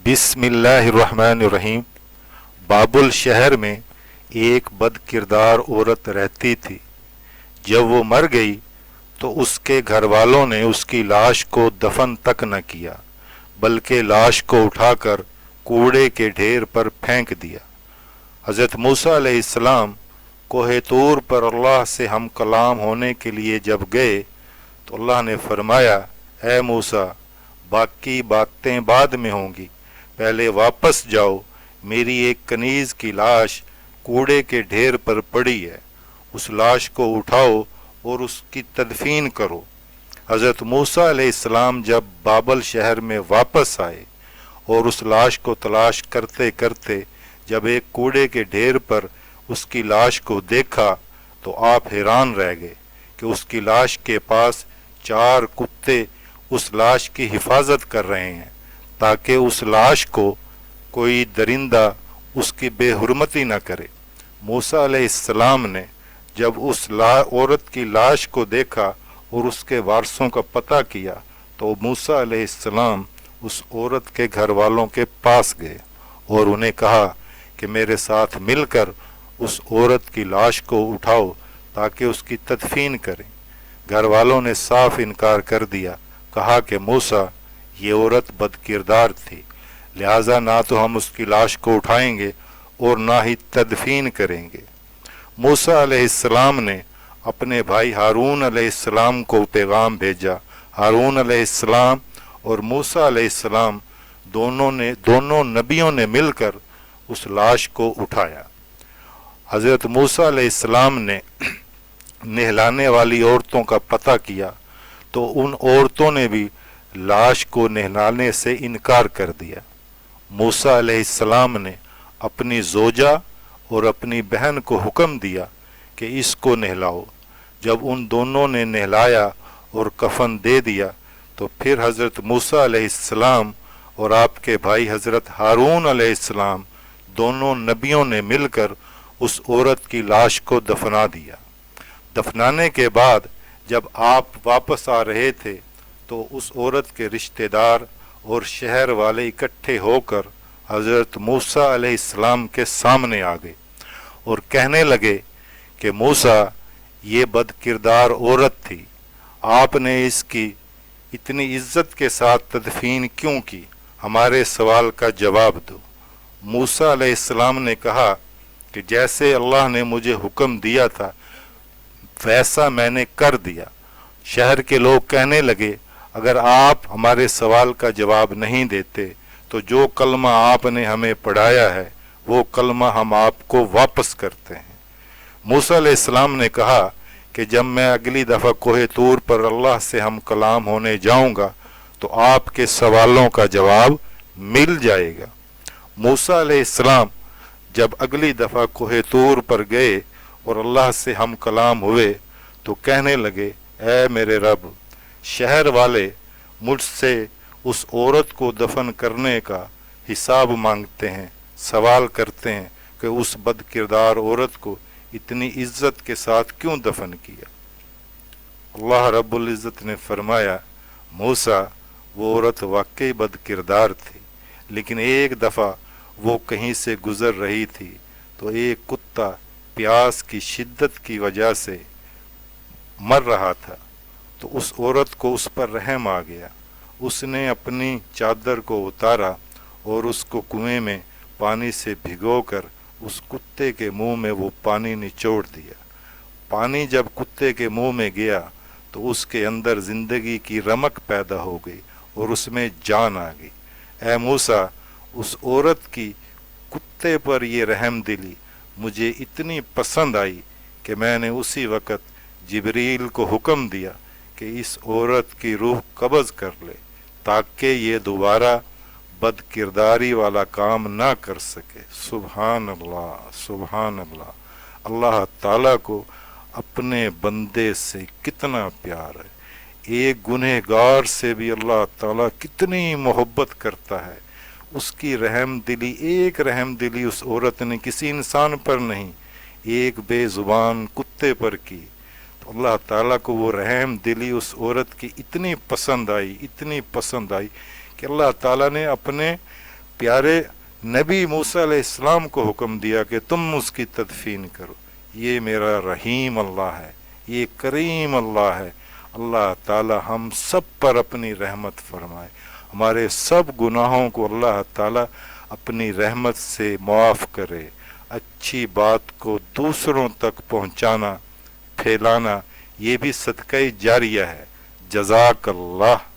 बिस्मिल्लाहिर्रहमानिर्रहीम। बाबुल शहर में एक बद किरदार औरत रहती थी। जब वो मर गई तो उसके घर वालों ने उसकी लाश को दफन तक न किया, बल्कि लाश को उठाकर कूड़े के ढेर पर फेंक दिया। हज़रत मूसा अलैहिस्सलाम कोहे तूर पर अल्लाह से हम कलाम होने के लिए जब गए तो अल्लाह ने फरमाया, ए मूसा, बाकी बातें बाद में होंगी, पहले वापस जाओ, मेरी एक कनीज की लाश कूड़े के ढेर पर पड़ी है, उस लाश को उठाओ और उसकी तदफीन करो। हज़रत मूसा अलैहिस्सलाम जब बाबल शहर में वापस आए और उस लाश को तलाश करते करते जब एक कूड़े के ढेर पर उसकी लाश को देखा तो आप हैरान रह गए कि उसकी लाश के पास 4 कुत्ते उस लाश की हिफाजत कर रहे हैं ताकि उस लाश को कोई दरिंदा उसकी बेहुरमती न करे। मूसा अलैहिस्सलाम ने जब उस औरत की लाश को देखा और उसके वारसों का पता किया तो मूसा अलैहिस्सलाम उस औरत के घर वालों के पास गए और उन्हें कहा कि मेरे साथ मिलकर उस औरत की लाश को उठाओ ताकि उसकी तदफीन करें। घर वालों ने साफ इनकार कर दिया, कहा कि मूसा, ये औरत बदकिरदार थी, लिहाजा ना तो हम उसकी लाश को उठाएंगे और ना ही तदफीन करेंगे। मूसा अलैहिस्सलाम ने अपने भाई हारून अलैहिस्सलाम को पैगाम भेजा। हारून अलैहिस्सलाम और मूसा अलैहिस्सलाम दोनों नबियों ने मिलकर उस लाश को उठाया। हज़रत मूसा अलैहिस्सलाम ने नहलाने वाली औरतों का पता किया तो उन औरतों ने भी लाश को नहलाने से इनकार कर दिया। मूसा अलैहिस्सलाम ने अपनी जोजा और अपनी बहन को हुक्म दिया कि इसको नहलाओ। जब उन दोनों ने नहलाया और कफन दे दिया तो फिर हज़रत मूसा अलैहिस्सलाम और आपके भाई हज़रत हारून अलैहिस्सलाम दोनों नबियों ने मिलकर उस औरत की लाश को दफना दिया। दफनाने के बाद जब आप वापस आ रहे थे तो उस औरत के रिश्तेदार और शहर वाले इकट्ठे होकर हज़रत मूसा अलैहिस्सलाम के सामने आ गए और कहने लगे कि मूसा, ये बदकिरदार औरत थी, आपने इसकी इतनी इज्जत के साथ तदफीन क्यों की? हमारे सवाल का जवाब दो। मूसा अलैहिस्सलाम ने कहा कि जैसे अल्लाह ने मुझे हुक्म दिया था वैसा मैंने कर दिया। शहर के लोग कहने लगे, अगर आप हमारे सवाल का जवाब नहीं देते तो जो कलमा आपने हमें पढ़ाया है वो कलमा हम आपको वापस करते हैं। मूसा अलैहिस्सलाम ने कहा कि जब मैं अगली दफ़ा कोहे तूर पर अल्लाह से हम कलाम होने जाऊंगा तो आपके सवालों का जवाब मिल जाएगा। मूसा अलैहिस्सलाम जब अगली दफ़ा कोहे तूर पर गए और अल्लाह से हम कलाम हुए तो कहने लगे, ऐ मेरे रब, शहर वाले मुझसे उस औरत को दफन करने का हिसाब मांगते हैं, सवाल करते हैं कि उस बदकिरदार औरत को इतनी इज्जत के साथ क्यों दफन किया। अल्लाह रब्बुल इज़्ज़त ने फरमाया, मूसा, वो औरत वाकई बदकिरदार थी, लेकिन एक दफ़ा वो कहीं से गुज़र रही थी तो एक कुत्ता प्यास की शिद्दत की वजह से मर रहा था तो उस औरत को उस पर रहम आ गया। उसने अपनी चादर को उतारा और उसको कुएं में पानी से भिगोकर उस कुत्ते के मुंह में वो पानी निचोड़ दिया। पानी जब कुत्ते के मुंह में गया तो उसके अंदर जिंदगी की रमक पैदा हो गई और उसमें जान आ गई। ऐ मूसा, उस औरत की कुत्ते पर ये रहम दिली मुझे इतनी पसंद आई कि मैंने उसी वक़्त जिब्रील को हुक्म दिया कि इस औरत की रूह कब्ज़ कर ले ताकि ये दोबारा बदकिरदारी वाला काम ना कर सके। सुभान अल्लाह, सुभान अल्लाह। अल्लाह ताला को अपने बंदे से कितना प्यार है। एक गुनहगार से भी अल्लाह ताला कितनी मोहब्बत करता है। उसकी रहम दिली, एक रहम दिली उस औरत ने किसी इंसान पर नहीं, एक बेजुबान कुत्ते पर की तो अल्लाह ताला को वो रहम दिली उस औरत की इतनी पसंद आई, इतनी पसंद आई कि अल्लाह ताला ने अपने پیارے نبی موسیٰ علیہ السلام کو حکم دیا کہ تم اس کی تدفین کرو۔ یہ میرا رحیم اللہ ہے، یہ کریم اللہ ہے۔ اللہ تعالی ہم سب پر اپنی رحمت فرمائے، ہمارے سب گناہوں کو اللہ تعالی اپنی رحمت سے معاف کرے۔ اچھی بات کو دوسروں تک پہنچانا، پھیلانا، یہ بھی صدقہ جاریہ ہے۔ جزاک اللہ۔